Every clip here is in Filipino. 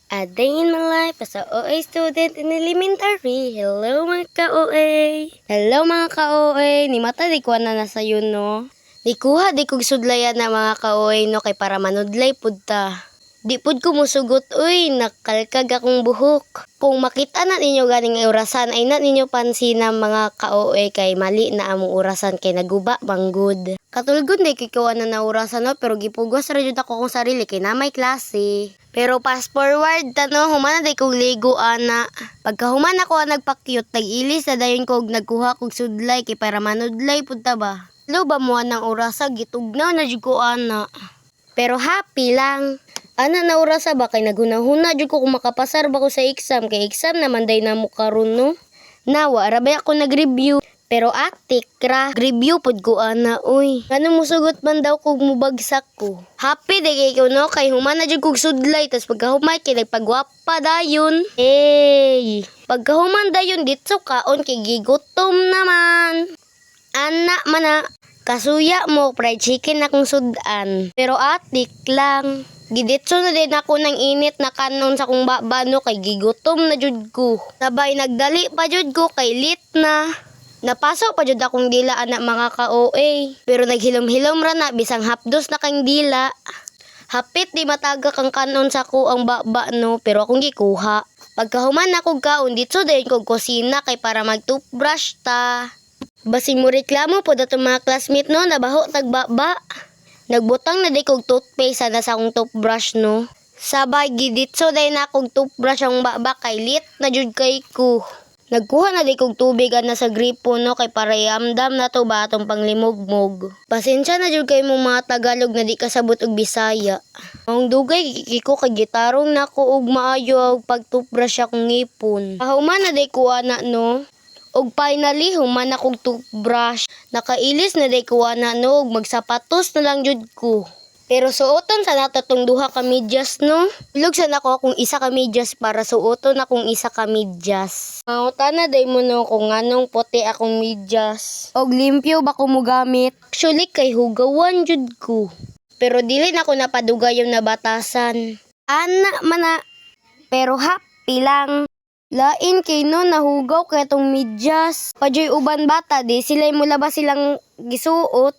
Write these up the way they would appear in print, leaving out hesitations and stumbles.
A day in my life as a OA student in elementary. Hello mga ka-OA. Hello mga ka-OA. Ni mata di ko na nasa yun no. Di kuha di kog sudlayan na mga ka-OA no kay para manudlay pud ta. Di pud ko musugot uy, nakalkag akong buhok. Kung makita na ninyo ganing orasan ay na ninyo pansin na mga ka-OA kay mali na among orasan kay naguba manggod. Katulgod na kikawa na naurasan no pero gipugos ra jud ako kong sarili kay na may klase. Pero fast forward tano humana day kog ligo ana. Pagka humana ko nagpakyut nag-ilis na dayon kog nagkuha kog sudlay kay para manudlay pud ta ba. Lo ba mo nang orasa gitugnaw na jud ko ana. Pero happy lang. Ana na orasa ba kay naghunahuna jud ko kung makapasar ba ko sa exam kay exam naman day namo karon no. Nawa ra ba ako nag-review. Pero atik ra, review pod ko ana, uy. Ganun musugot man daw kung mubagsak ko. Happy de kay ko no, kay humana jud kog sudlay, tas pagkahumay kay nagpagwapa dayon. Hey, pagkahuman dayon ditso kaon kay gigutom naman. Ana mana, kasuya mo fried chicken akong sudan. Pero atik lang. Giditso na din ako ng init na kanon sa kong babano kay gigutom na jud ko. Sabay nagdali pa jud ko kay lit na. Napasok pa jud akong dila anak mga ka-OA. Pero naghilom-hilom ra na bisang hapdos na kang dila. Hapit di mataga kang kanon sa ko ang baba no pero akong gikuha. Pagkahuman akong kaon dito dayon kog kusina kay para mag-toothbrush ta. Basing mo reklamo po dato mga classmate no nabaho tagbaba. Nagbutang na di kog toothpaste sana sa akong toothbrush no. Sabay giditso dayon na akong toothbrush ang baba kay lit na jud kay ko. Nagkuha na di kog tubig na sa gripo no kay para iamdam na to ba atong panglimogmog. Pasensya na jud kay mong mga Tagalog na di kasabot og Bisaya. Ang dugay giko kay gitarong nako og maayo og pagtoothbrush akong ngipon. Human na di ko ana no. Og finally human akong toothbrush. Nakailis na di ko ana no og magsapatos na lang jud ko. Pero suoton sa nato tong duha ka medyas no. Ilog sa nako akong isa ka medyas para suoton akong isa ka medyas. Mautana day mo no kung anong puti akong medyas. Og limpyo ba ko mo gamit? Actually kay hugawan jud ko. Pero dili na ko napadugay yung nabatasan. Ana mana. Pero happy lang. Lain kay no nahugaw kay tong medyas. Pajoy uban bata di sila'y mula ba silang gisuot.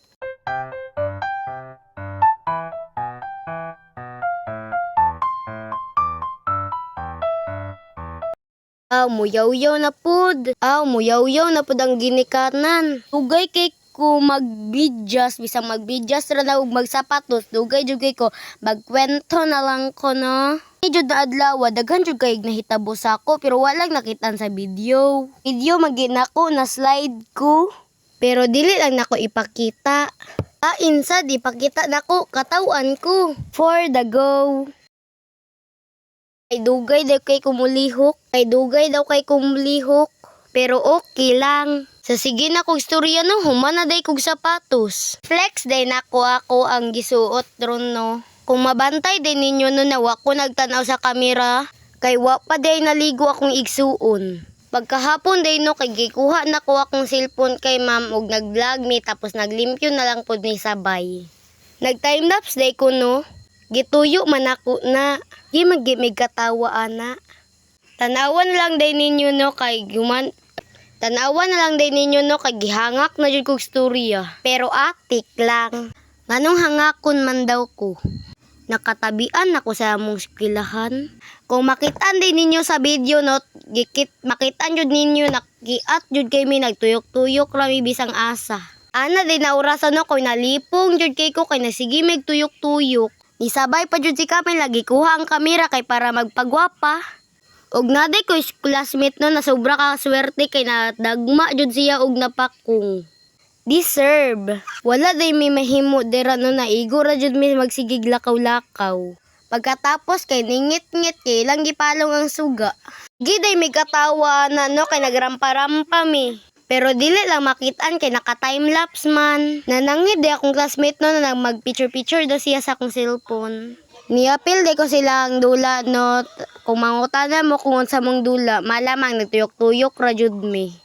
Muyaw-yaw na pud. Muyaw-yaw na pud ang ginikanan. Dugay kay ko magbidyas, bisang magbidyas ra na og magsapatos. Dugay jud kay ko magkwento na lang ko no. Jud na adlaw, daghan jud kay nahitabo sa ako pero walang nakitan sa video. Video maginako na slide ko. Pero dili lang nako ipakita. Insad ipakita nako katawan ko. For the go. Kay dugay daw kay kumulihok. Pero okay lang. Sa sige na kong istorya no, humana day kong sapatos. Flex day na ako ang gisuot ron no. Kung mabantay day ninyo no na wako nagtanaw sa kamera, kay wapa day naligo akong igsuon. Pagkahapon day no, kay gikuha na ko akong cellphone kay ma'am og nag-vlog mi tapos naglimpyo na lang pod mi sabay. Nag-timelapse day ko no. Gituyo man ako na. Di magimig katawa ana. Tanawan lang day ninyo no kay gihangak na jud kog storya. Pero atik lang. Nganong hangakon man daw ko. Nakatabian ako sa among eskwelahan. Kung makitaan din ninyo sa video no, makitaan jud ninyo nakiat jud kay mi nagtuyok-tuyok ra mi bisang asa. Ana din naurasan no kay nalipong jud kay ko kay nasige mig tuyok-tuyok. Nisabay pa jud si Kamil lagi kuha ang kamera kay para magpagwapa. Og naday ko classmate no na sobra ka swerte kay nadagma jud siya og napakong. Deserve. Wala day mi mahimo dira no naigo ra jud mi magsigig lakaw-lakaw. Pagkatapos kay ningit-ngit kay lang gipalong ang suga. Giday mi katawa na no kay nagrampa-rampa mi. Pero dili lang makitaan kay naka-timelapse man. Nanangid di akong classmate no na mag-picture-picture daw siya sa akong cellphone. Niapil di ko silang dula no. Kung mangutana mo kung unsa mong dula, malamang nagtuyok-tuyok ra jud mi.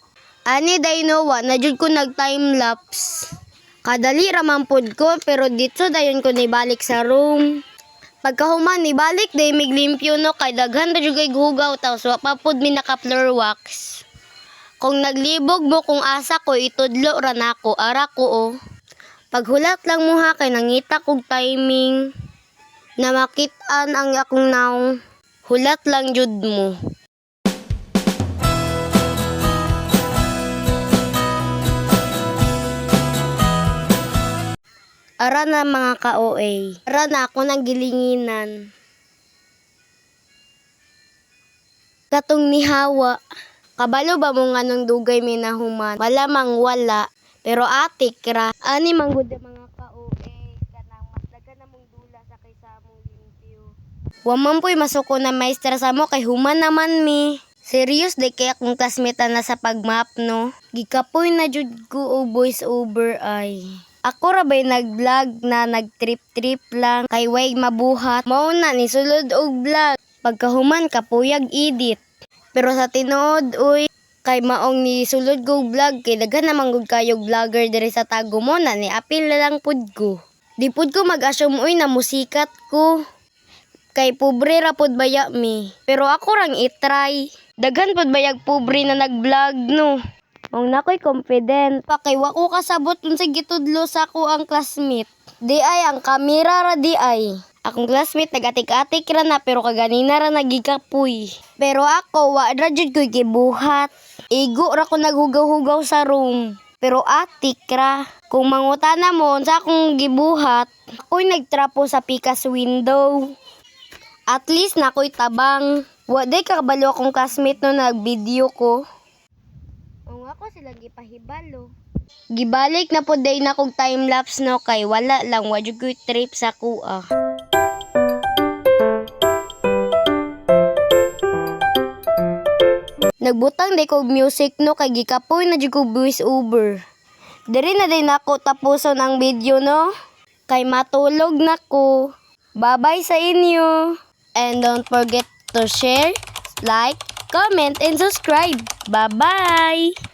Ani day no wa na jud ko nag-timelapse. Kadali ra man pod ko pero dito dayon ko nibalik sa room. Pagkahuman ni balik day miglimpyo no kay daghan ra jud kay gugaw tapos wa pa pud mi naka floor wax. Kung naglibog mo kung asa ko itudlo ra nako ara ko oh. Paghulat lang mo ha kay nangita kog timing na makit-an ang akong naong. Hulat lang jud mo. Ara na mga ka-OA. Ara na ako nang gilinginan. Katong ni Hawa. Kabalo ba mo nga nung dugay minahuman? Wala mang wala. Pero atik ra. Ani manggod mga ka-OA. Kanang mas dagan na mong dula sa kaysa mong limpyo. Waman po'y masuko na maestra sa mo kay human naman mi. Serious de kaya kung classmate na sa pagmap no. Gikapoy na jud ko o voice over ay. Ako ra ba'y nag-vlog na nag-trip-trip lang kay way mabuhat. Mao na ni sulod og vlog. Pagkahuman kapuyag edit. Pero sa tinuod uy kay maong ni sulod go vlog kay daghan namang gud kayog vlogger diri sa tago mo na ni apil na lang pud ko. Di pud ko mag-assume uy na musikat ko. Kay pobre ra pud baya mi. Pero ako rang itry. Daghan pud bayag pobre na nag-vlog no. Mong nakoy confident. Pakay wa ko kasabot unsay gitudlo sa ako ang classmate. Di ay ang kamera ra di ay. Akong classmate nagatik-atik ra na pero kaganina ra nagikapoy. Pero ako wa ra jud koy gibuhat. Igo ra ko naghugaw-hugaw sa room. Pero atik ra. Kung mangutana mo unsa akong gibuhat, ako'y nagtrapo sa pikas window. At least nakoy tabang. Wa day kakabalo akong classmate no nag-video ko. Kung ako sila gipahibalo. Gibalik na po day na kong time-lapse no kay wala lang wa jud koy trip sa kuha. Nagbutang day kog music no kay gikapoy na jud kog voice over. Diri na day nako tapuson ang video no. Kay matulog na ko. Bye-bye sa inyo. And don't forget to share, like, comment, and subscribe. Bye-bye!